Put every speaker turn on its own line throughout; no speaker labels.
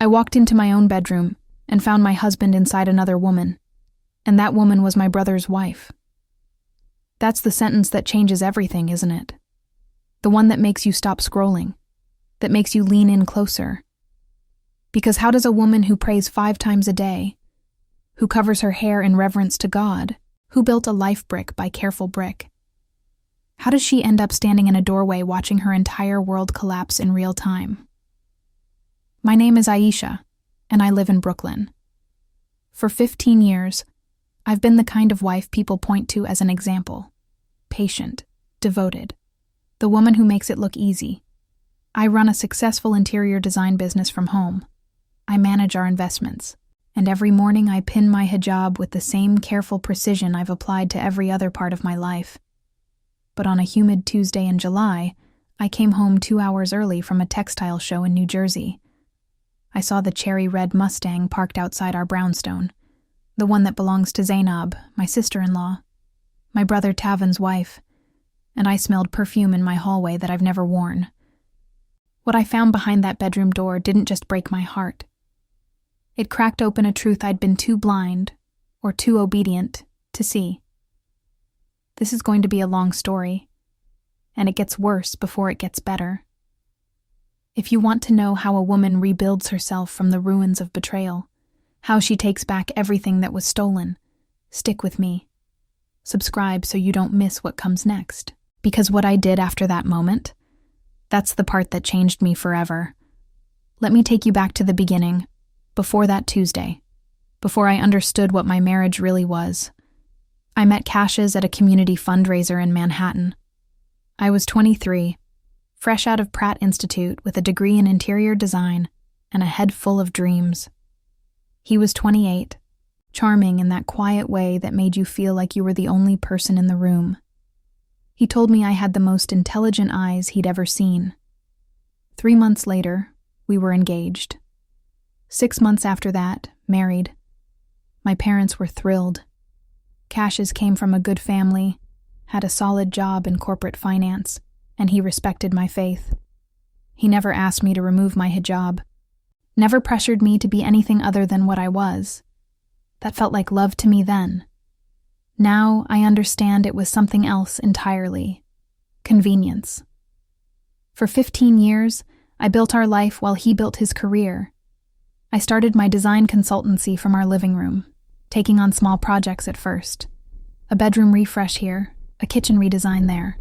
I walked into my own bedroom and found my husband inside another woman, and that woman was my brother's wife. That's the sentence that changes everything, isn't it? The one that makes you stop scrolling, that makes you lean in closer. Because how does a woman who prays 5 times a day, who covers her hair in reverence to God, who built a life brick by careful brick, how does she end up standing in a doorway watching her entire world collapse in real time? My name is Aisha, and I live in Brooklyn. For 15 years, I've been the kind of wife people point to as an example. Patient, devoted, the woman who makes it look easy. I run a successful interior design business from home. I manage our investments, and every morning I pin my hijab with the same careful precision I've applied to every other part of my life. But on a humid Tuesday in July, I came home 2 hours early from a textile show in New Jersey. I saw the cherry red Mustang parked outside our brownstone, the one that belongs to Zainab, my sister-in-law, my brother Tavin's wife, and I smelled perfume in my hallway that I've never worn. What I found behind that bedroom door didn't just break my heart. It cracked open a truth I'd been too blind, or too obedient, to see. This is going to be a long story, and it gets worse before it gets better. If you want to know how a woman rebuilds herself from the ruins of betrayal, how she takes back everything that was stolen, stick with me. Subscribe so you don't miss what comes next. Because what I did after that moment, that's the part that changed me forever. Let me take you back to the beginning, before that Tuesday, before I understood what my marriage really was. I met Cassius at a community fundraiser in Manhattan. I was 23, fresh out of Pratt Institute with a degree in interior design and a head full of dreams. He was 28, charming in that quiet way that made you feel like you were the only person in the room. He told me I had the most intelligent eyes he'd ever seen. 3 months later, we were engaged. 6 months after that, married. My parents were thrilled. Cassius came from a good family, had a solid job in corporate finance, and he respected my faith. He never asked me to remove my hijab, never pressured me to be anything other than what I was. That felt like love to me then. Now I understand it was something else entirely. Convenience. For 15 years, I built our life while he built his career. I started my design consultancy from our living room, taking on small projects at first. A bedroom refresh here, a kitchen redesign there.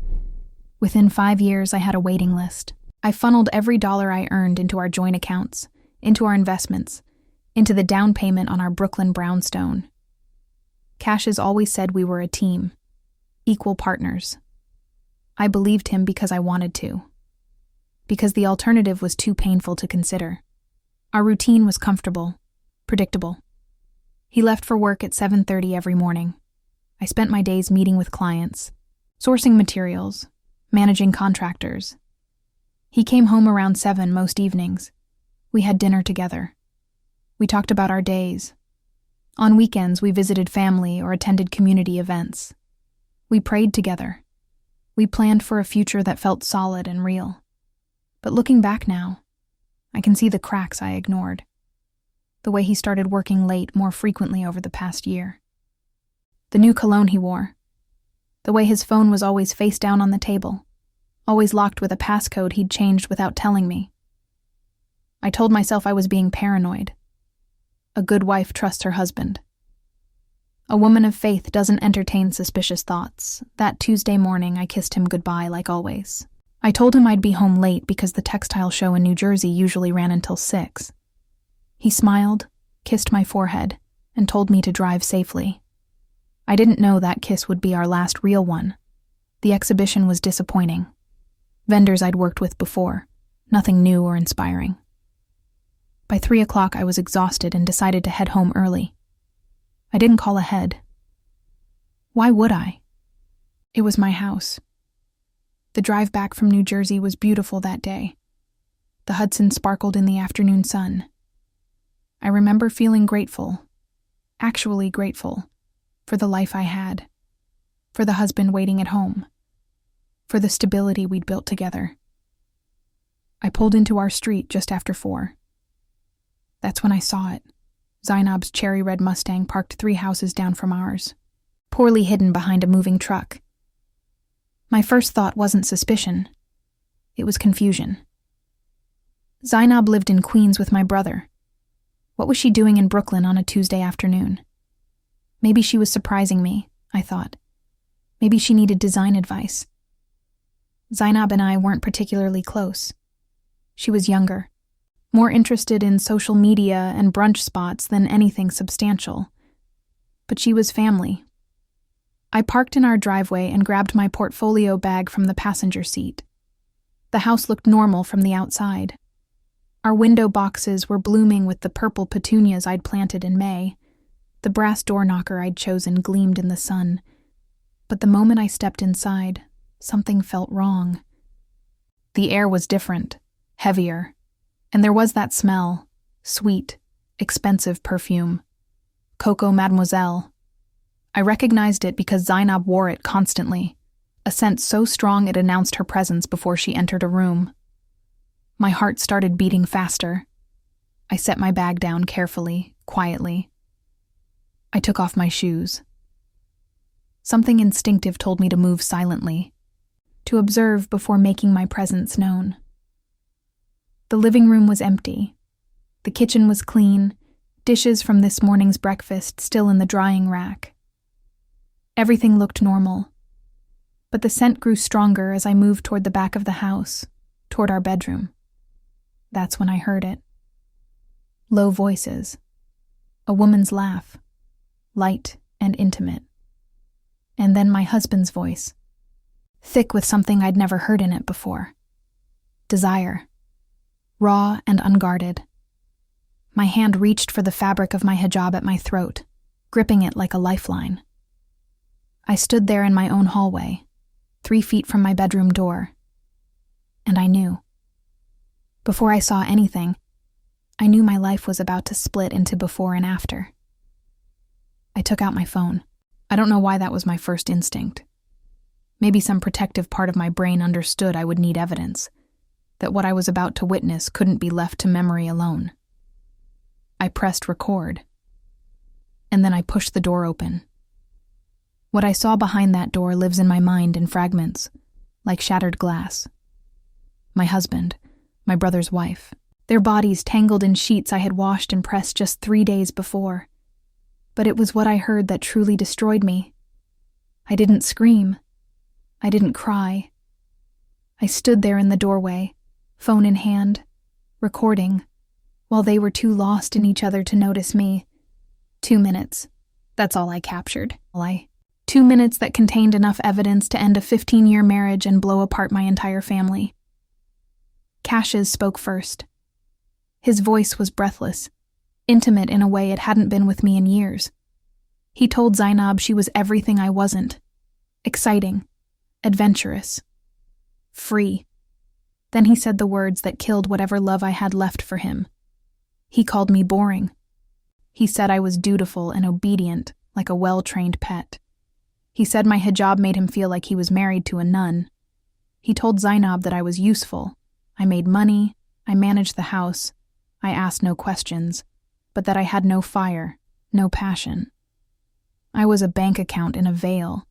Within 5 years, I had a waiting list. I funneled every dollar I earned into our joint accounts, into our investments, into the down payment on our Brooklyn brownstone. Cassius always said we were a team, equal partners. I believed him because I wanted to, because the alternative was too painful to consider. Our routine was comfortable, predictable. He left for work at 7:30 every morning. I spent my days meeting with clients, sourcing materials, managing contractors. He came home around 7 most evenings. We had dinner together. We talked about our days. On weekends, we visited family or attended community events. We prayed together. We planned for a future that felt solid and real. But looking back now, I can see the cracks I ignored. The way he started working late more frequently over the past year. The new cologne he wore. The way his phone was always face down on the table, always locked with a passcode he'd changed without telling me. I told myself I was being paranoid. A good wife trusts her husband. A woman of faith doesn't entertain suspicious thoughts. That Tuesday morning, I kissed him goodbye like always. I told him I'd be home late because the textile show in New Jersey usually ran until 6. He smiled, kissed my forehead, and told me to drive safely. I didn't know that kiss would be our last real one. The exhibition was disappointing. Vendors I'd worked with before, nothing new or inspiring. By 3 o'clock, I was exhausted and decided to head home early. I didn't call ahead. Why would I? It was my house. The drive back from New Jersey was beautiful that day. The Hudson sparkled in the afternoon sun. I remember feeling grateful, actually grateful, for the life I had, for the husband waiting at home, for the stability we'd built together. I pulled into our street just after 4. That's when I saw it. Zainab's cherry red Mustang parked 3 houses down from ours, poorly hidden behind a moving truck. My first thought wasn't suspicion. It was confusion. Zainab lived in Queens with my brother. What was she doing in Brooklyn on a Tuesday afternoon? Maybe she was surprising me, I thought. Maybe she needed design advice. Zainab and I weren't particularly close. She was younger, more interested in social media and brunch spots than anything substantial. But she was family. I parked in our driveway and grabbed my portfolio bag from the passenger seat. The house looked normal from the outside. Our window boxes were blooming with the purple petunias I'd planted in May. The brass door knocker I'd chosen gleamed in the sun. But the moment I stepped inside, something felt wrong. The air was different, heavier, and there was that smell, sweet, expensive perfume. Coco Mademoiselle. I recognized it because Zainab wore it constantly, a scent so strong it announced her presence before she entered a room. My heart started beating faster. I set my bag down carefully, quietly. I took off my shoes. Something instinctive told me to move silently, to observe before making my presence known. The living room was empty. The kitchen was clean, dishes from this morning's breakfast still in the drying rack. Everything looked normal, but the scent grew stronger as I moved toward the back of the house, toward our bedroom. That's when I heard it. Low voices. A woman's laugh, light and intimate. And then my husband's voice, thick with something I'd never heard in it before. Desire. Raw and unguarded. My hand reached for the fabric of my hijab at my throat, gripping it like a lifeline. I stood there in my own hallway, 3 feet from my bedroom door. And I knew. Before I saw anything, I knew my life was about to split into before and after. I took out my phone. I don't know why that was my first instinct. Maybe some protective part of my brain understood I would need evidence, that what I was about to witness couldn't be left to memory alone. I pressed record, and then I pushed the door open. What I saw behind that door lives in my mind in fragments, like shattered glass. My husband, my brother's wife, their bodies tangled in sheets I had washed and pressed just 3 days before. But it was what I heard that truly destroyed me. I didn't scream. I didn't cry. I stood there in the doorway, phone in hand, recording, while they were too lost in each other to notice me. 2 minutes. That's all I captured. 2 minutes that contained enough evidence to end a 15-year marriage and blow apart my entire family. Cassius spoke first. His voice was breathless, intimate in a way it hadn't been with me in years. He told Zainab she was everything I wasn't. Exciting, adventurous, free. Then he said the words that killed whatever love I had left for him. He called me boring. He said I was dutiful and obedient, like a well-trained pet. He said my hijab made him feel like he was married to a nun. He told Zainab that I was useful. I made money, I managed the house, I asked no questions, but that I had no fire, no passion. I was a bank account in a veil.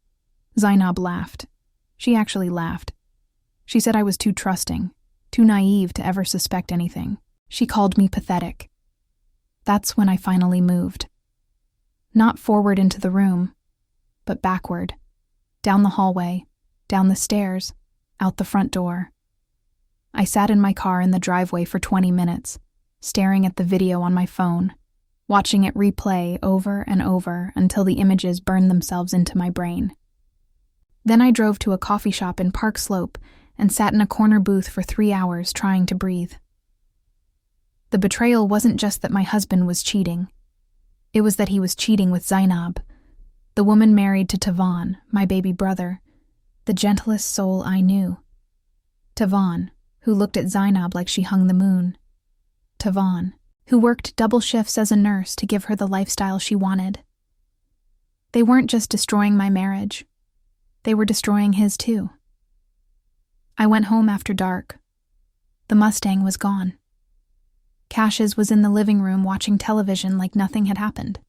Zainab laughed. She actually laughed. She said I was too trusting, too naive to ever suspect anything. She called me pathetic. That's when I finally moved. Not forward into the room, but backward, down the hallway, down the stairs, out the front door. I sat in my car in the driveway for 20 minutes, staring at the video on my phone, watching it replay over and over until the images burned themselves into my brain. Then I drove to a coffee shop in Park Slope and sat in a corner booth for 3 hours trying to breathe. The betrayal wasn't just that my husband was cheating. It was that he was cheating with Zainab, the woman married to Tavan, my baby brother, the gentlest soul I knew. Tavan, who looked at Zainab like she hung the moon. Tavan, who worked double shifts as a nurse to give her the lifestyle she wanted. They weren't just destroying my marriage. They were destroying his too. I went home after dark. The Mustang was gone. Cassius was in the living room watching television like nothing had happened.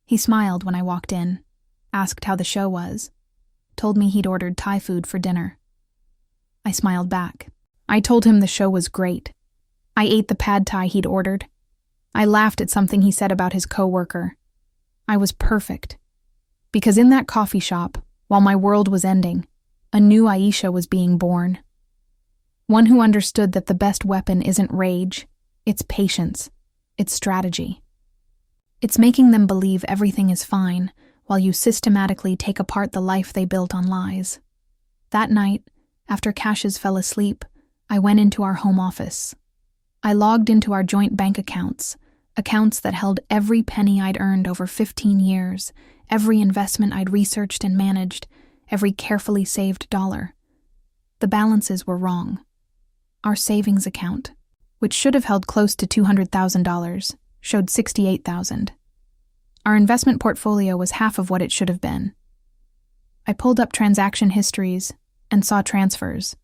He smiled when I walked in, asked how the show was, told me he'd ordered Thai food for dinner. I smiled back. I told him the show was great. I ate the pad thai he'd ordered. I laughed at something he said about his coworker. I was perfect. Because in that coffee shop, while my world was ending, a new Aisha was being born. One who understood that the best weapon isn't rage, it's patience, it's strategy. It's making them believe everything is fine while you systematically take apart the life they built on lies. That night, after Cassius fell asleep, I went into our home office. I logged into our joint bank accounts that held every penny I'd earned over 15 years, every investment I'd researched and managed, every carefully saved dollar. The balances were wrong. Our savings account, which should have held close to $200,000, showed $68,000. Our investment portfolio was half of what it should have been. I pulled up transaction histories and saw transfers,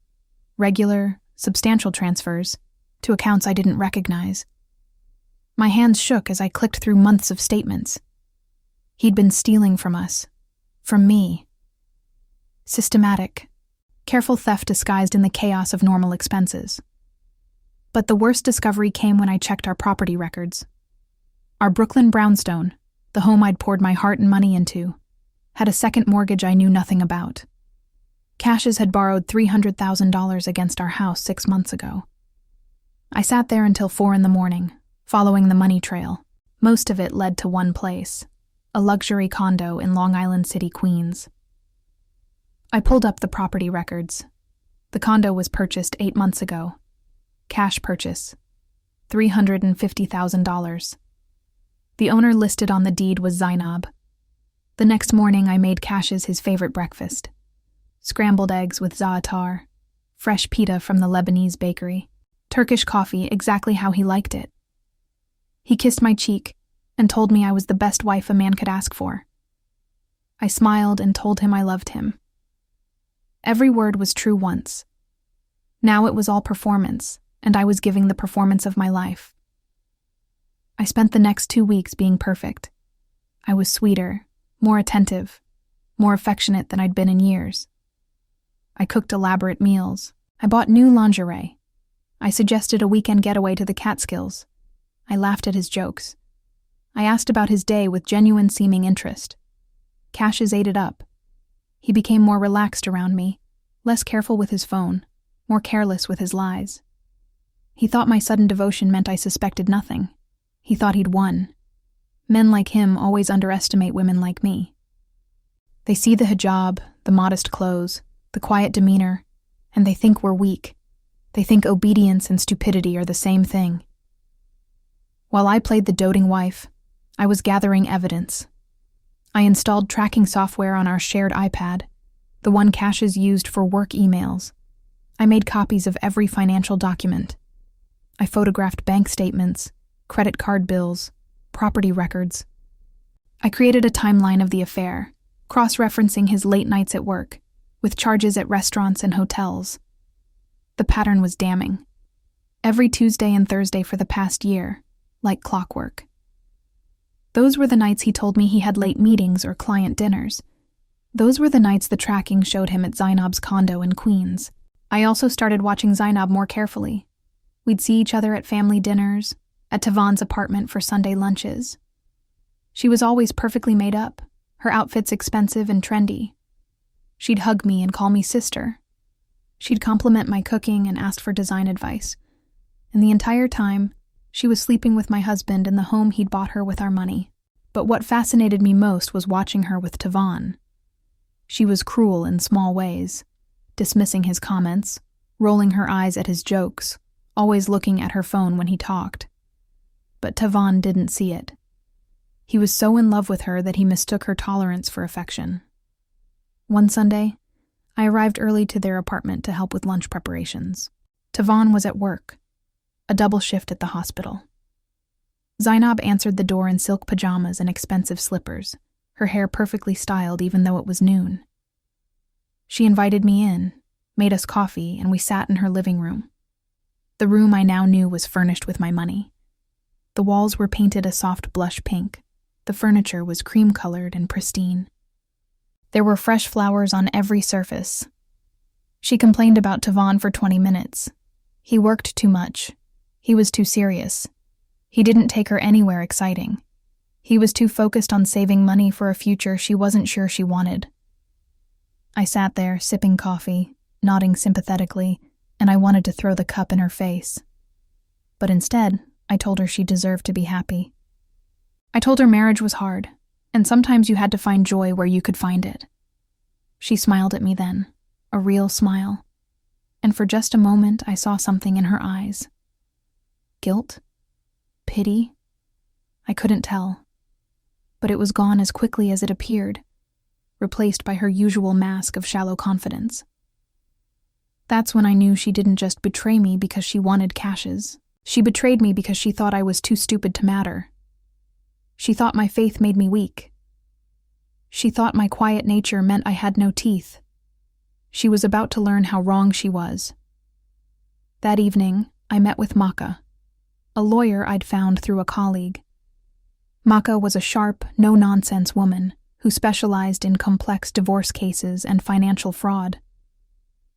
regular, substantial transfers, to accounts I didn't recognize. My hands shook as I clicked through months of statements. He'd been stealing from us, from me. Systematic, careful theft disguised in the chaos of normal expenses. But the worst discovery came when I checked our property records. Our Brooklyn brownstone, the home I'd poured my heart and money into, had a second mortgage I knew nothing about. Cassius had borrowed $300,000 against our house 6 months ago. I sat there until 4 a.m, following the money trail. Most of it led to one place, a luxury condo in Long Island City, Queens. I pulled up the property records. The condo was purchased 8 months ago. Cash purchase, $350,000. The owner listed on the deed was Zainab. The next morning I made Cassius his favorite breakfast. Scrambled eggs with za'atar, fresh pita from the Lebanese bakery, Turkish coffee exactly how he liked it. He kissed my cheek and told me I was the best wife a man could ask for. I smiled and told him I loved him. Every word was true once. Now it was all performance, and I was giving the performance of my life. I spent the next 2 weeks being perfect. I was sweeter, more attentive, more affectionate than I'd been in years. I cooked elaborate meals. I bought new lingerie. I suggested a weekend getaway to the Catskills. I laughed at his jokes. I asked about his day with genuine seeming interest. Cassius ate it up. He became more relaxed around me, less careful with his phone, more careless with his lies. He thought my sudden devotion meant I suspected nothing. He thought he'd won. Men like him always underestimate women like me. They see the hijab, the modest clothes, the quiet demeanor, and they think we're weak. They think obedience and stupidity are the same thing. While I played the doting wife, I was gathering evidence. I installed tracking software on our shared iPad, the one Cassius used for work emails. I made copies of every financial document. I photographed bank statements, credit card bills, property records. I created a timeline of the affair, cross-referencing his late nights at work, with charges at restaurants and hotels. The pattern was damning. Every Tuesday and Thursday for the past year, like clockwork. Those were the nights he told me he had late meetings or client dinners. Those were the nights the tracking showed him at Zainab's condo in Queens. I also started watching Zainab more carefully. We'd see each other at family dinners, at Tavon's apartment for Sunday lunches. She was always perfectly made up, her outfits expensive and trendy. She'd hug me and call me sister. She'd compliment my cooking and ask for design advice. And the entire time, she was sleeping with my husband in the home he'd bought her with our money. But what fascinated me most was watching her with Tavon. She was cruel in small ways, dismissing his comments, rolling her eyes at his jokes, always looking at her phone when he talked. But Tavon didn't see it. He was so in love with her that he mistook her tolerance for affection. One Sunday, I arrived early to their apartment to help with lunch preparations. Tavon was at work, a double shift at the hospital. Zainab answered the door in silk pajamas and expensive slippers, her hair perfectly styled even though it was noon. She invited me in, made us coffee, and we sat in her living room. The room I now knew was furnished with my money. The walls were painted a soft blush pink. The furniture was cream-colored and pristine. There were fresh flowers on every surface. She complained about Tavon for 20 minutes. He worked too much. He was too serious. He didn't take her anywhere exciting. He was too focused on saving money for a future she wasn't sure she wanted. I sat there, sipping coffee, nodding sympathetically, and I wanted to throw the cup in her face. But instead, I told her she deserved to be happy. I told her marriage was hard, and sometimes you had to find joy where you could find it. She smiled at me then, a real smile, and for just a moment I saw something in her eyes. Guilt? Pity? I couldn't tell. But it was gone as quickly as it appeared, replaced by her usual mask of shallow confidence. That's when I knew she didn't just betray me because she wanted Caches. She betrayed me because she thought I was too stupid to matter. She thought my faith made me weak. She thought my quiet nature meant I had no teeth. She was about to learn how wrong she was. That evening, I met with Maka, a lawyer I'd found through a colleague. Maka was a sharp, no-nonsense woman who specialized in complex divorce cases and financial fraud.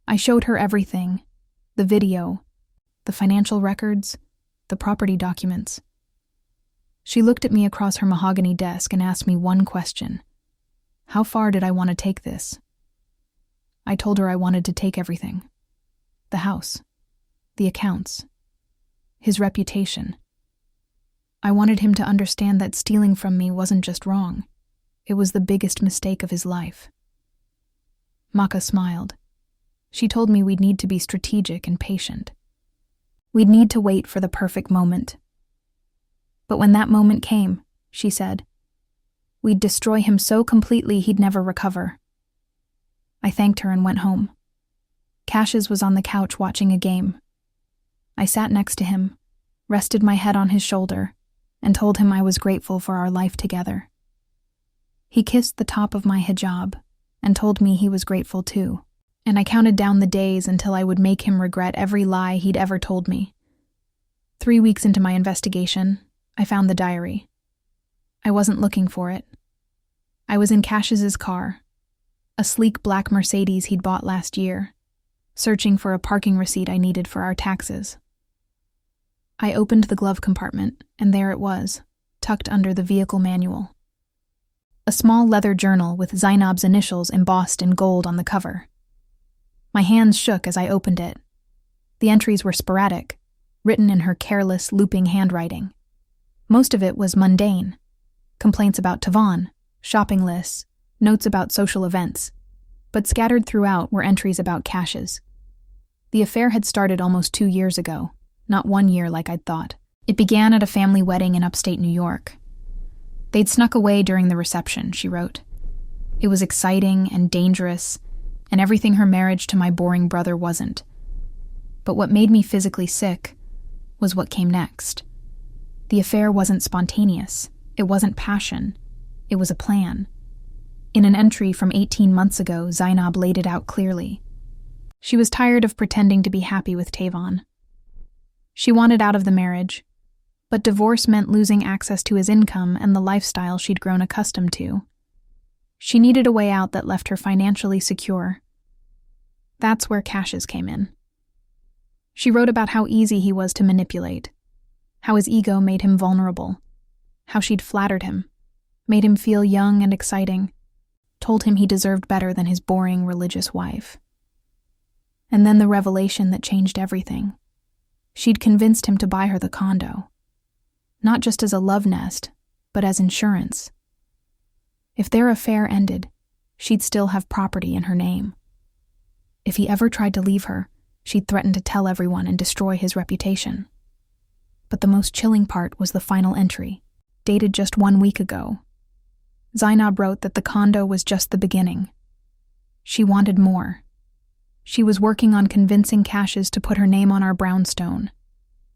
I showed her everything: the video, the financial records, the property documents. She looked at me across her mahogany desk and asked me one question. How far did I want to take this? I told her I wanted to take everything. The house, the accounts, his reputation. I wanted him to understand that stealing from me wasn't just wrong. It was the biggest mistake of his life. Maka smiled. She told me we'd need to be strategic and patient. We'd need to wait for the perfect moment. But when that moment came, she said, we'd destroy him so completely he'd never recover. I thanked her and went home. Caches was on the couch watching a game. I sat next to him, rested my head on his shoulder, and told him I was grateful for our life together. He kissed the top of my hijab and told me he was grateful too, and I counted down the days until I would make him regret every lie he'd ever told me. 3 weeks into my investigation, I found the diary. I wasn't looking for it. I was in Caches' car, a sleek black Mercedes he'd bought last year, searching for a parking receipt I needed for our taxes. I opened the glove compartment, and there it was, tucked under the vehicle manual. A small leather journal with Zainab's initials embossed in gold on the cover. My hands shook as I opened it. The entries were sporadic, written in her careless, looping handwriting. Most of it was mundane. Complaints about Tavon, shopping lists, notes about social events. But scattered throughout were entries about Caches. The affair had started almost 2 years ago. Not 1 year like I'd thought. It began at a family wedding in upstate New York. They'd snuck away during the reception, she wrote. It was exciting and dangerous, and everything her marriage to my boring brother wasn't. But what made me physically sick was what came next. The affair wasn't spontaneous. It wasn't passion. It was a plan. In an entry from 18 months ago, Zainab laid it out clearly. She was tired of pretending to be happy with Tavon. She wanted out of the marriage, but divorce meant losing access to his income and the lifestyle she'd grown accustomed to. She needed a way out that left her financially secure. That's where Caches came in. She wrote about how easy he was to manipulate, how his ego made him vulnerable, how she'd flattered him, made him feel young and exciting, told him he deserved better than his boring religious wife. And then the revelation that changed everything. She'd convinced him to buy her the condo, not just as a love nest, but as insurance. If their affair ended, she'd still have property in her name. If he ever tried to leave her, she'd threaten to tell everyone and destroy his reputation. But the most chilling part was the final entry, dated just 1 week ago. Zainab wrote that the condo was just the beginning. She wanted more. She was working on convincing Caches to put her name on our brownstone.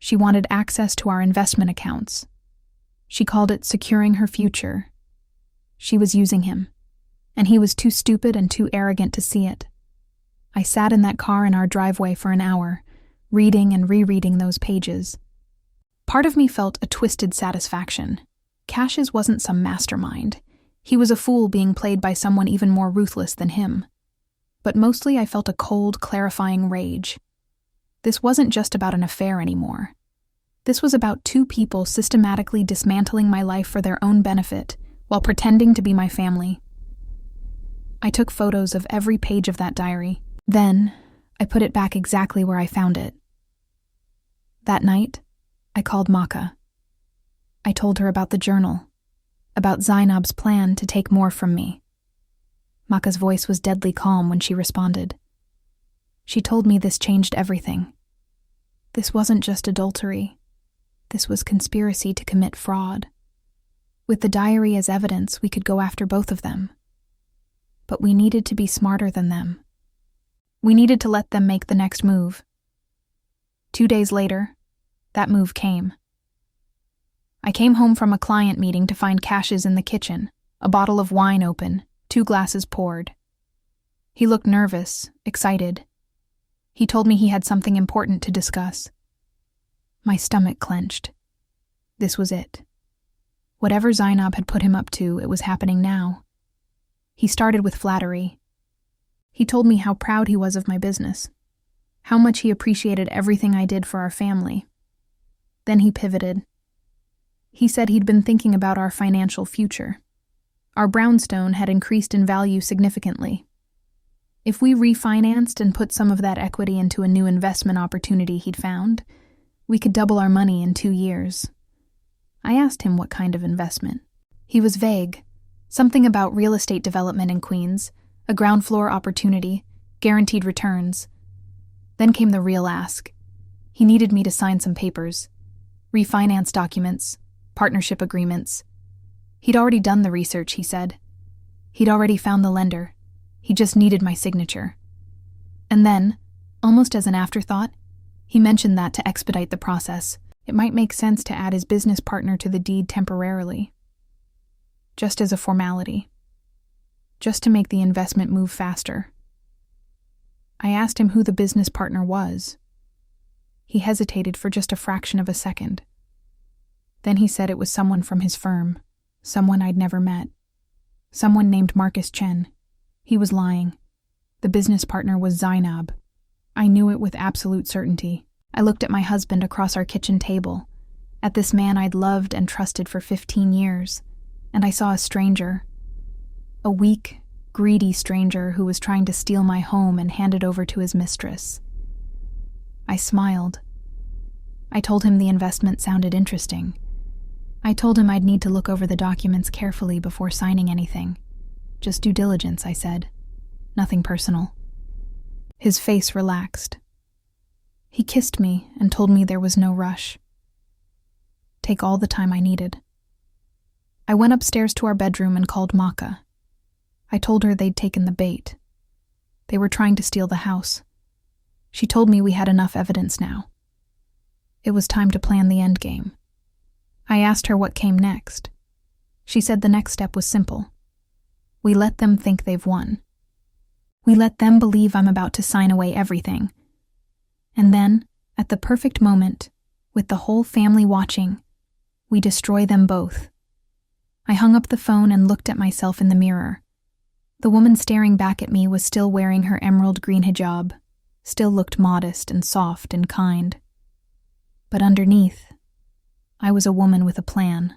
She wanted access to our investment accounts. She called it securing her future. She was using him, and he was too stupid and too arrogant to see it. I sat in that car in our driveway for an hour, reading and rereading those pages. Part of me felt a twisted satisfaction. Cassius wasn't some mastermind. He was a fool being played by someone even more ruthless than him. But mostly I felt a cold, clarifying rage. This wasn't just about an affair anymore. This was about two people systematically dismantling my life for their own benefit while pretending to be my family. I took photos of every page of that diary. Then, I put it back exactly where I found it. That night, I called Maka. I told her about the journal, about Zainab's plan to take more from me. Maka's voice was deadly calm when she responded. She told me this changed everything. This wasn't just adultery. This was conspiracy to commit fraud. With the diary as evidence, we could go after both of them. But we needed to be smarter than them. We needed to let them make the next move. 2 days later, that move came. I came home from a client meeting to find Cassius in the kitchen, a bottle of wine open, 2 glasses poured. He looked nervous, excited. He told me he had something important to discuss. My stomach clenched. This was it. Whatever Zainab had put him up to, it was happening now. He started with flattery. He told me how proud he was of my business, how much he appreciated everything I did for our family. Then he pivoted. He said he'd been thinking about our financial future. Our brownstone had increased in value significantly. If we refinanced and put some of that equity into a new investment opportunity he'd found, we could double our money in 2 years. I asked him what kind of investment. He was vague. Something about real estate development in Queens, a ground floor opportunity, guaranteed returns. Then came the real ask. He needed me to sign some papers, refinance documents, partnership agreements. He'd already done the research, he said. He'd already found the lender. He just needed my signature. And then, almost as an afterthought, he mentioned that to expedite the process, it might make sense to add his business partner to the deed temporarily. Just as a formality. Just to make the investment move faster. I asked him who the business partner was. He hesitated for just a fraction of a second. Then he said it was someone from his firm, someone I'd never met. Someone named Marcus Chen. He was lying. The business partner was Zainab. I knew it with absolute certainty. I looked at my husband across our kitchen table, at this man I'd loved and trusted for 15 years, and I saw a stranger. A weak, greedy stranger who was trying to steal my home and hand it over to his mistress. I smiled. I told him the investment sounded interesting. I told him I'd need to look over the documents carefully before signing anything. Just due diligence, I said. Nothing personal. His face relaxed. He kissed me and told me there was no rush. Take all the time I needed. I went upstairs to our bedroom and called Maka. I told her they'd taken the bait. They were trying to steal the house. She told me we had enough evidence now. It was time to plan the endgame. I asked her what came next. She said the next step was simple. We let them think they've won. We let them believe I'm about to sign away everything. And then, at the perfect moment, with the whole family watching, we destroy them both. I hung up the phone and looked at myself in the mirror. The woman staring back at me was still wearing her emerald green hijab, still looked modest and soft and kind. But underneath, I was a woman with a plan.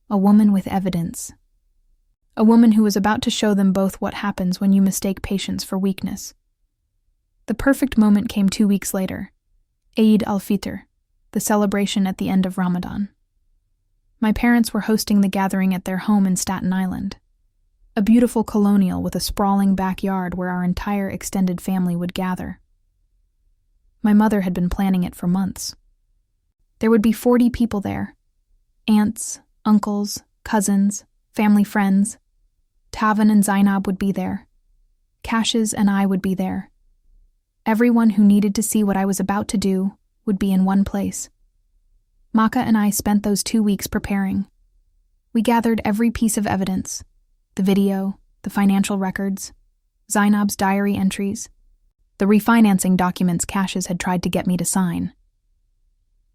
A woman with evidence. A woman who was about to show them both what happens when you mistake patience for weakness. The perfect moment came 2 weeks later, Eid al-Fitr, the celebration at the end of Ramadan. My parents were hosting the gathering at their home in Staten Island, a beautiful colonial with a sprawling backyard where our entire extended family would gather. My mother had been planning it for months. There would be 40 people there. Aunts, uncles, cousins, family friends. Tavan and Zainab would be there. Cassius and I would be there. Everyone who needed to see what I was about to do would be in one place. Maka and I spent those 2 weeks preparing. We gathered every piece of evidence, the video, the financial records, Zainab's diary entries. the refinancing documents Cassius had tried to get me to sign.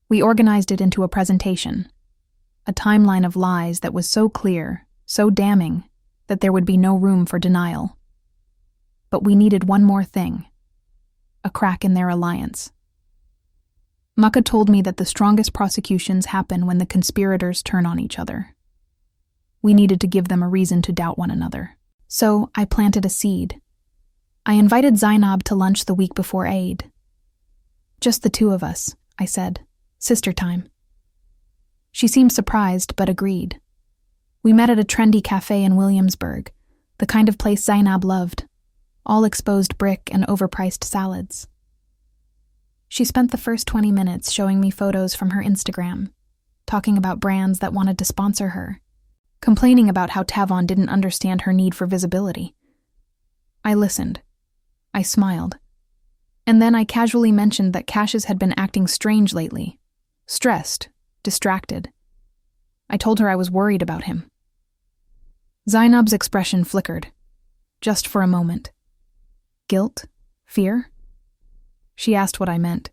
We organized it into a presentation, a timeline of lies that was so clear, so damning, that there would be no room for denial. But we needed one more thing, a crack in their alliance. Maka told me that the strongest prosecutions happen when the conspirators turn on each other. We needed to give them a reason to doubt one another. So I planted a seed. I invited Zainab to lunch the week before Eid. "Just the two of us," I said. "Sister time." She seemed surprised, but agreed. We met at a trendy cafe in Williamsburg, the kind of place Zainab loved, all exposed brick and overpriced salads. She spent the first 20 minutes showing me photos from her Instagram, talking about brands that wanted to sponsor her, complaining about how Tavon didn't understand her need for visibility. I listened. I smiled. And then I casually mentioned that Cassius had been acting strange lately, stressed, distracted. I told her I was worried about him. Zainab's expression flickered, just for a moment. Guilt? Fear? She asked what I meant.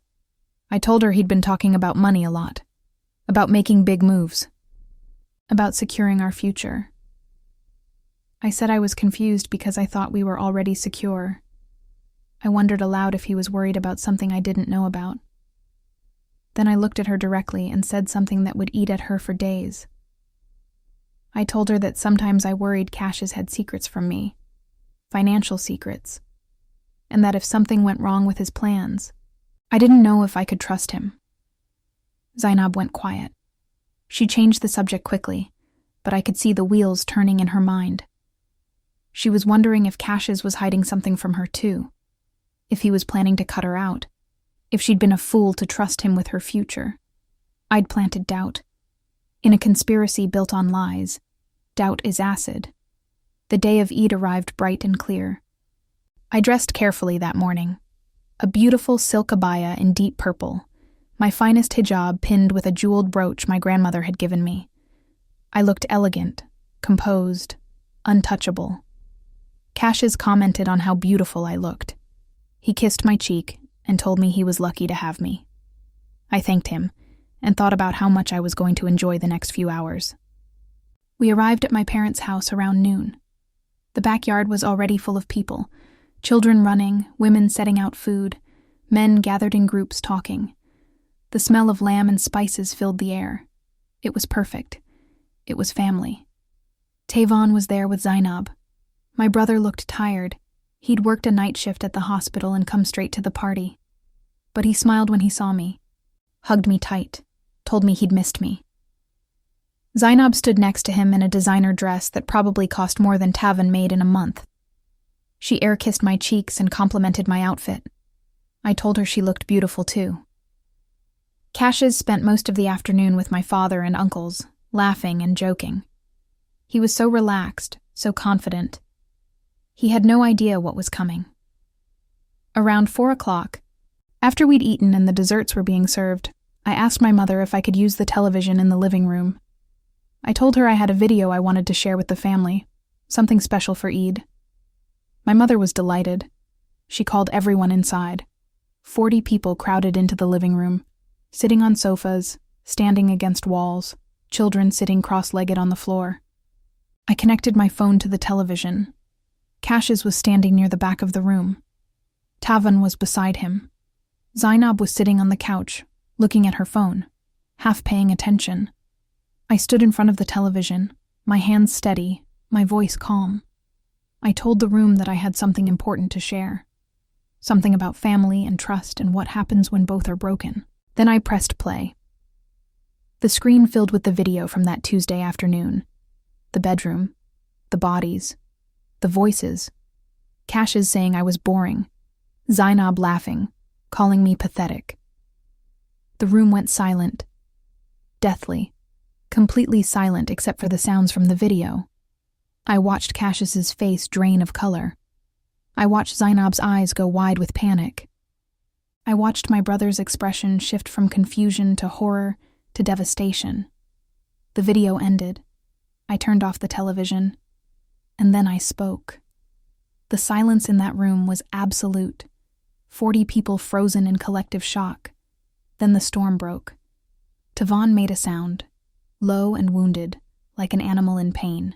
I told her he'd been talking about money a lot, about making big moves, about securing our future. I said I was confused because I thought we were already secure. I wondered aloud if he was worried about something I didn't know about. Then I looked at her directly and said something that would eat at her for days. I told her that sometimes I worried Cassius had secrets from me, financial secrets, and that if something went wrong with his plans, I didn't know if I could trust him. Zainab went quiet. She changed the subject quickly, but I could see the wheels turning in her mind. She was wondering if Cassius was hiding something from her too, if he was planning to cut her out, if she'd been a fool to trust him with her future. I'd planted doubt. In a conspiracy built on lies, doubt is acid. The day of Eid arrived bright and clear. I dressed carefully that morning. A beautiful silk abaya in deep purple, my finest hijab pinned with a jeweled brooch my grandmother had given me. I looked elegant, composed, untouchable. Cassius commented on how beautiful I looked. He kissed my cheek and told me he was lucky to have me. I thanked him and thought about how much I was going to enjoy the next few hours. We arrived at my parents' house around noon. The backyard was already full of people, children running, women setting out food, men gathered in groups talking. The smell of lamb and spices filled the air. It was perfect. It was family. Tavon was there with Zainab. My brother looked tired. He'd worked a night shift at the hospital and come straight to the party. But he smiled when he saw me, hugged me tight, told me he'd missed me. Zainab stood next to him in a designer dress that probably cost more than Tavon made in a month. She air-kissed my cheeks and complimented my outfit. I told her she looked beautiful too. Cassius spent most of the afternoon with my father and uncles, laughing and joking. He was so relaxed, so confident. He had no idea what was coming. Around 4 o'clock, after we'd eaten and the desserts were being served, I asked my mother if I could use the television in the living room. I told her I had a video I wanted to share with the family, something special for Eid. My mother was delighted. She called everyone inside. 40 people crowded into the living room, sitting on sofas, standing against walls, children sitting cross-legged on the floor. I connected my phone to the television. Cassius was standing near the back of the room. Tavon was beside him. Zainab was sitting on the couch, looking at her phone, half paying attention. I stood in front of the television, my hands steady, my voice calm. I told the room that I had something important to share. Something about family and trust and what happens when both are broken. Then I pressed play. The screen filled with the video from that Tuesday afternoon. The bedroom, the bodies, the voices. Cassius saying I was boring. Zainab laughing, calling me pathetic. The room went silent. Deathly. Completely silent except for the sounds from the video. I watched Cassius's face drain of color. I watched Zainab's eyes go wide with panic. I watched my brother's expression shift from confusion to horror to devastation. The video ended. I turned off the television, and then I spoke. The silence in that room was absolute. 40 people frozen in collective shock. Then the storm broke. Tavon made a sound, low and wounded, like an animal in pain.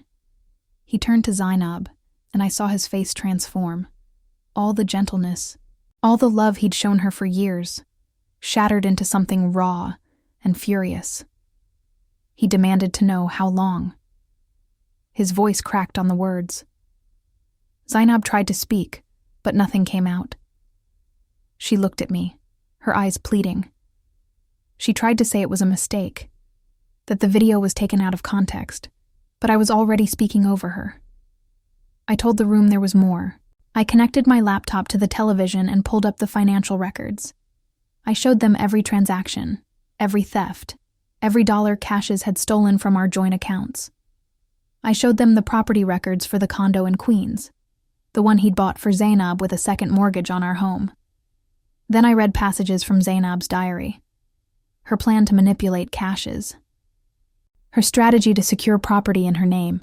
He turned to Zainab, and I saw his face transform. All the gentleness, all the love he'd shown her for years, shattered into something raw and furious. He demanded to know how long. His voice cracked on the words. Zainab tried to speak, but nothing came out. She looked at me, her eyes pleading. She tried to say it was a mistake, that the video was taken out of context, but I was already speaking over her. I told the room there was more. I connected my laptop to the television and pulled up the financial records. I showed them every transaction, every theft, every dollar Cassius had stolen from our joint accounts. I showed them the property records for the condo in Queens, the one he'd bought for Zainab with a second mortgage on our home. Then I read passages from Zainab's diary. Her plan to manipulate Cassius. Her strategy to secure property in her name.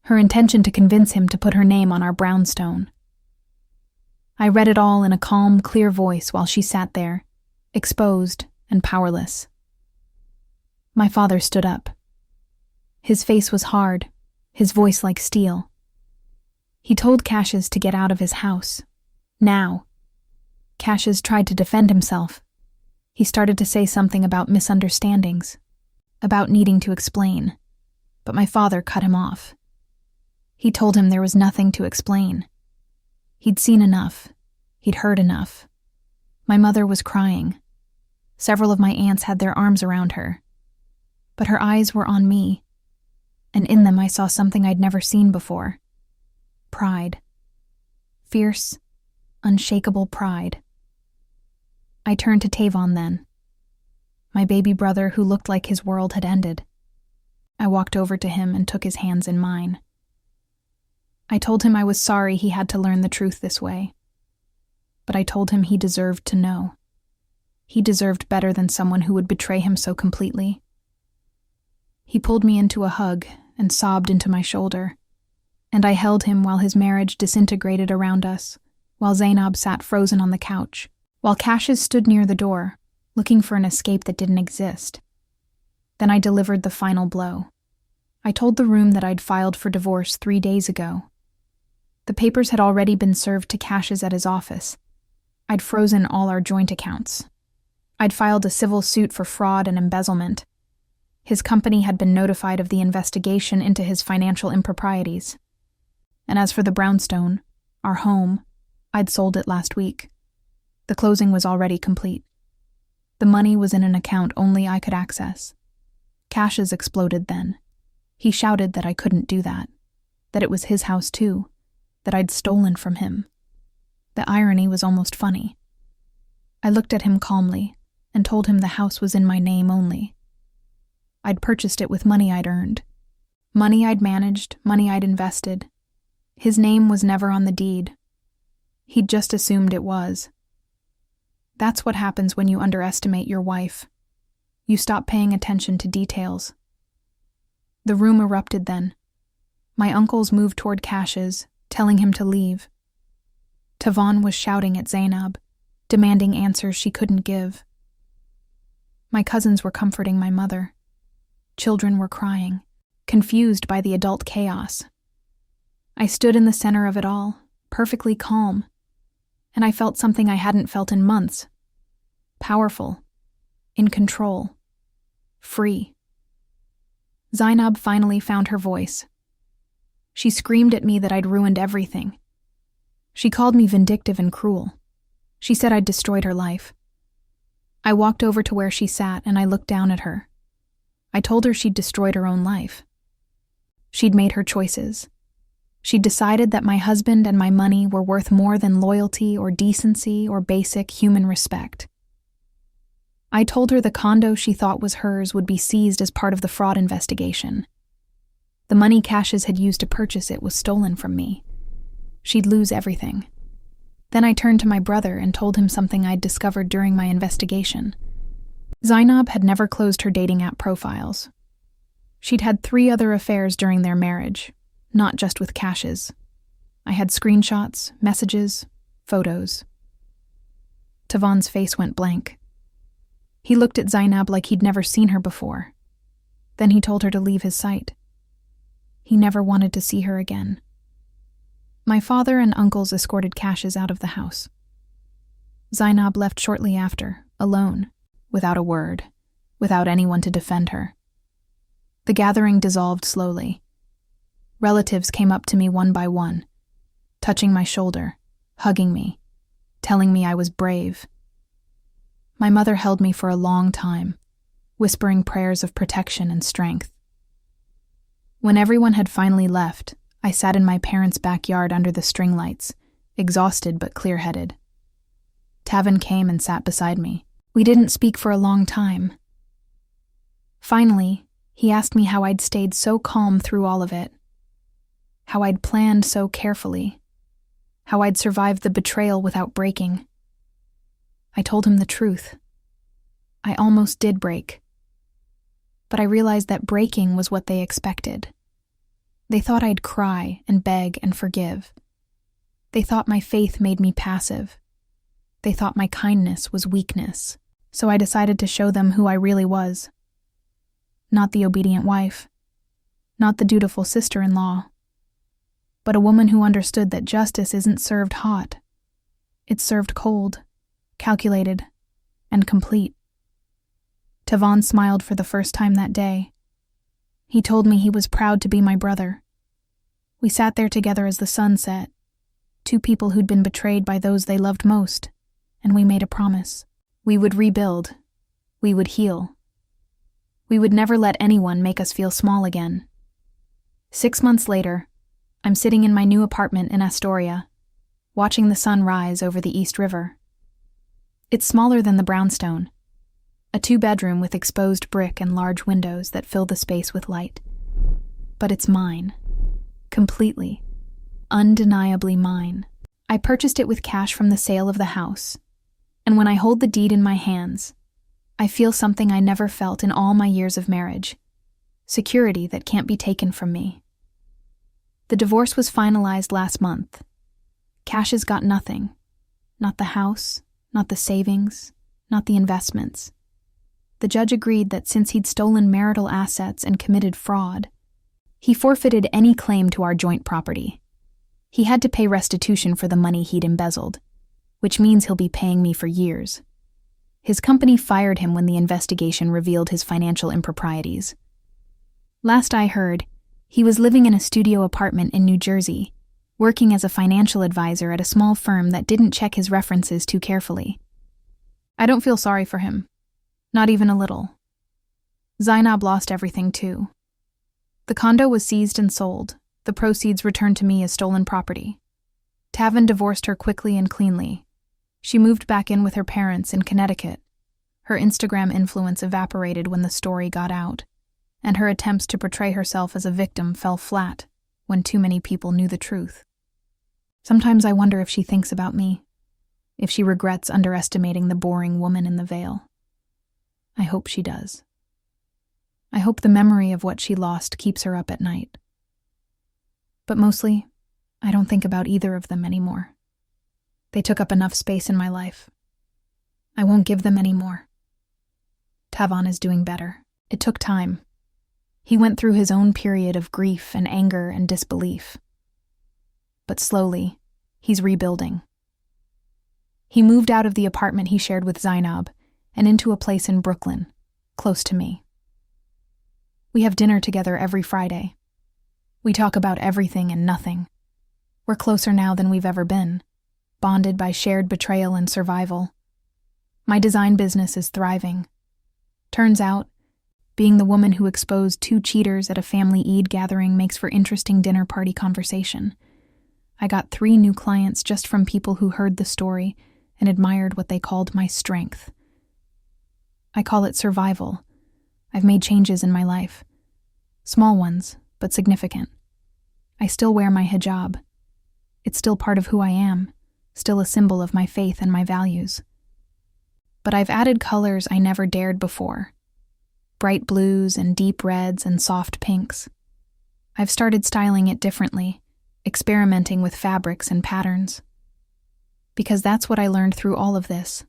Her intention to convince him to put her name on our brownstone. I read it all in a calm, clear voice while she sat there, exposed and powerless. My father stood up. His face was hard, his voice like steel. He told Cassius to get out of his house. Now. Cassius tried to defend himself. He started to say something about misunderstandings, about needing to explain, but my father cut him off. He told him there was nothing to explain. He'd seen enough. He'd heard enough. My mother was crying. Several of my aunts had their arms around her. But her eyes were on me, and in them I saw something I'd never seen before. Pride. Fierce, unshakable pride. I turned to Tavon then, my baby brother who looked like his world had ended. I walked over to him and took his hands in mine. I told him I was sorry he had to learn the truth this way. But I told him he deserved to know. He deserved better than someone who would betray him so completely. He pulled me into a hug and sobbed into my shoulder, and I held him while his marriage disintegrated around us, while Zainab sat frozen on the couch, while Cassius stood near the door, looking for an escape that didn't exist. Then I delivered the final blow. I told the room that I'd filed for divorce 3 days ago. The papers had already been served to Cassius at his office. I'd frozen all our joint accounts. I'd filed a civil suit for fraud and embezzlement. His company had been notified of the investigation into his financial improprieties. And as for the brownstone, our home, I'd sold it last week. The closing was already complete. The money was in an account only I could access. Cassius exploded then. He shouted that I couldn't do that it was his house too, that I'd stolen from him. The irony was almost funny. I looked at him calmly and told him the house was in my name only. I'd purchased it with money I'd earned. Money I'd managed, money I'd invested. His name was never on the deed. He'd just assumed it was. That's what happens when you underestimate your wife. You stop paying attention to details. The room erupted then. My uncles moved toward Cassius, telling him to leave. Tavon was shouting at Zainab, demanding answers she couldn't give. My cousins were comforting my mother. Children were crying, confused by the adult chaos. I stood in the center of it all, perfectly calm, and I felt something I hadn't felt in months. Powerful, in control, free. Zainab finally found her voice. She screamed at me that I'd ruined everything. She called me vindictive and cruel. She said I'd destroyed her life. I walked over to where she sat and I looked down at her. I told her she'd destroyed her own life. She'd made her choices. She'd decided that my husband and my money were worth more than loyalty or decency or basic human respect. I told her the condo she thought was hers would be seized as part of the fraud investigation. The money Cassius had used to purchase it was stolen from me. She'd lose everything. Then I turned to my brother and told him something I'd discovered during my investigation. Zainab had never closed her dating app profiles. She'd had 3 other affairs during their marriage, not just with Cassius. I had screenshots, messages, photos. Tavon's face went blank. He looked at Zainab like he'd never seen her before. Then he told her to leave his sight. He never wanted to see her again. My father and uncles escorted Cassius out of the house. Zainab left shortly after, alone, without a word, without anyone to defend her. The gathering dissolved slowly. Relatives came up to me one by one, touching my shoulder, hugging me, telling me I was brave. My mother held me for a long time, whispering prayers of protection and strength. When everyone had finally left, I sat in my parents' backyard under the string lights, exhausted but clear-headed. Tavon came and sat beside me. We didn't speak for a long time. Finally, he asked me how I'd stayed so calm through all of it, how I'd planned so carefully, how I'd survived the betrayal without breaking. I told him the truth. I almost did break. But I realized that breaking was what they expected. They thought I'd cry and beg and forgive. They thought my faith made me passive. They thought my kindness was weakness. So I decided to show them who I really was. Not the obedient wife, not the dutiful sister-in-law, but a woman who understood that justice isn't served hot. It's served cold, calculated, and complete. Tavon smiled for the first time that day. He told me he was proud to be my brother. We sat there together as the sun set, two people who'd been betrayed by those they loved most, and we made a promise. We would rebuild. We would heal. We would never let anyone make us feel small again. 6 months later, I'm sitting in my new apartment in Astoria, watching the sun rise over the East River. It's smaller than the brownstone, a 2-bedroom with exposed brick and large windows that fill the space with light. But it's mine. Completely. Undeniably mine. I purchased it with cash from the sale of the house, and when I hold the deed in my hands, I feel something I never felt in all my years of marriage. Security that can't be taken from me. The divorce was finalized last month. Cassius got nothing. Not the house, not the savings, not the investments. The judge agreed that since he'd stolen marital assets and committed fraud, he forfeited any claim to our joint property. He had to pay restitution for the money he'd embezzled, which means he'll be paying me for years. His company fired him when the investigation revealed his financial improprieties. Last I heard, he was living in a studio apartment in New Jersey, working as a financial advisor at a small firm that didn't check his references too carefully. I don't feel sorry for him. Not even a little. Zainab lost everything too. The condo was seized and sold, the proceeds returned to me as stolen property. Tavon divorced her quickly and cleanly. She moved back in with her parents in Connecticut. Her Instagram influence evaporated when the story got out, and her attempts to portray herself as a victim fell flat when too many people knew the truth. Sometimes I wonder if she thinks about me, if she regrets underestimating the boring woman in the veil. I hope she does. I hope the memory of what she lost keeps her up at night. But mostly, I don't think about either of them anymore. They took up enough space in my life. I won't give them any more. Tavon is doing better. It took time. He went through his own period of grief and anger and disbelief. But slowly, he's rebuilding. He moved out of the apartment he shared with Zainab and into a place in Brooklyn, close to me. We have dinner together every Friday. We talk about everything and nothing. We're closer now than we've ever been, bonded by shared betrayal and survival. My design business is thriving. Turns out, being the woman who exposed 2 cheaters at a family Eid gathering makes for interesting dinner party conversation. I got 3 new clients just from people who heard the story and admired what they called my strength. I call it survival. I've made changes in my life. Small ones, but significant. I still wear my hijab. It's still part of who I am, still a symbol of my faith and my values. But I've added colors I never dared before. Bright blues and deep reds and soft pinks. I've started styling it differently, experimenting with fabrics and patterns. Because that's what I learned through all of this.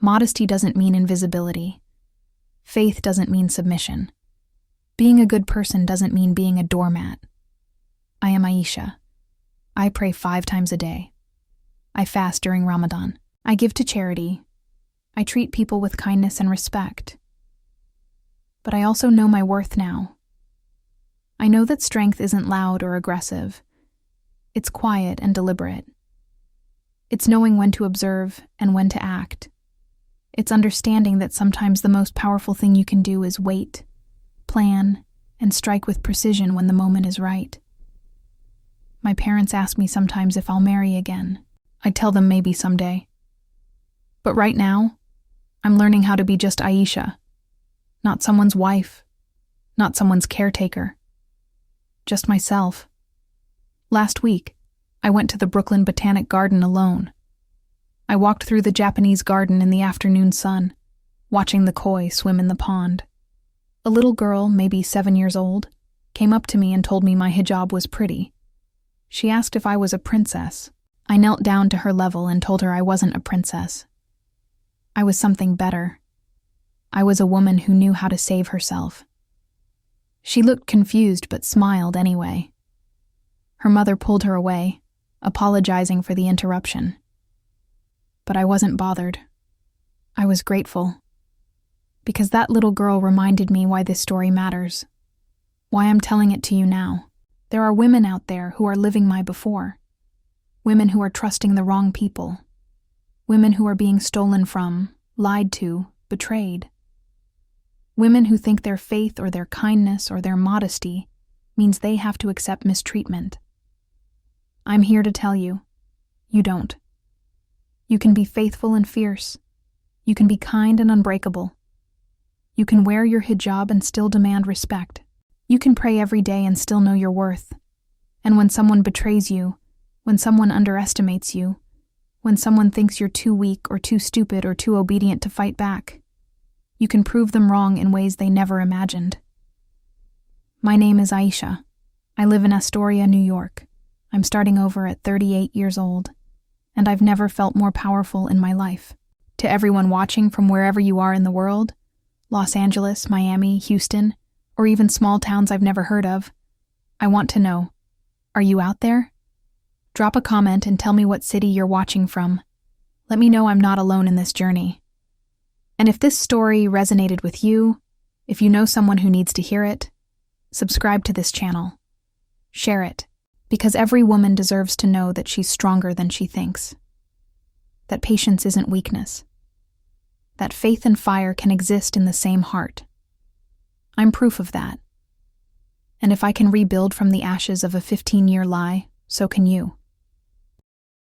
Modesty doesn't mean invisibility. Faith doesn't mean submission. Being a good person doesn't mean being a doormat. I am Aisha. I pray 5 times a day. I fast during Ramadan. I give to charity. I treat people with kindness and respect. But I also know my worth now. I know that strength isn't loud or aggressive. It's quiet and deliberate. It's knowing when to observe and when to act. It's understanding that sometimes the most powerful thing you can do is wait, plan, and strike with precision when the moment is right. My parents ask me sometimes if I'll marry again. I tell them maybe someday. But right now, I'm learning how to be just Aisha, not someone's wife, not someone's caretaker, just myself. Last week, I went to the Brooklyn Botanic Garden alone. I walked through the Japanese garden in the afternoon sun, watching the koi swim in the pond. A little girl, maybe 7 years old, came up to me and told me my hijab was pretty. She asked if I was a princess. I knelt down to her level and told her I wasn't a princess. I was something better. I was a woman who knew how to save herself. She looked confused but smiled anyway. Her mother pulled her away, apologizing for the interruption. But I wasn't bothered. I was grateful. Because that little girl reminded me why this story matters. Why I'm telling it to you now. There are women out there who are living my before. Women who are trusting the wrong people. Women who are being stolen from, lied to, betrayed. Women who think their faith or their kindness or their modesty means they have to accept mistreatment. I'm here to tell you, you don't. You can be faithful and fierce. You can be kind and unbreakable. You can wear your hijab and still demand respect. You can pray every day and still know your worth. And when someone betrays you, when someone underestimates you, when someone thinks you're too weak or too stupid or too obedient to fight back, you can prove them wrong in ways they never imagined. My name is Aisha. I live in Astoria, New York. I'm starting over at 38 years old, and I've never felt more powerful in my life. To everyone watching from wherever you are in the world, Los Angeles, Miami, Houston, or even small towns I've never heard of, I want to know, are you out there? Drop a comment and tell me what city you're watching from. Let me know I'm not alone in this journey. And if this story resonated with you, if you know someone who needs to hear it, subscribe to this channel. Share it, because every woman deserves to know that she's stronger than she thinks. That patience isn't weakness. That faith and fire can exist in the same heart. I'm proof of that. And if I can rebuild from the ashes of a 15-year lie, so can you.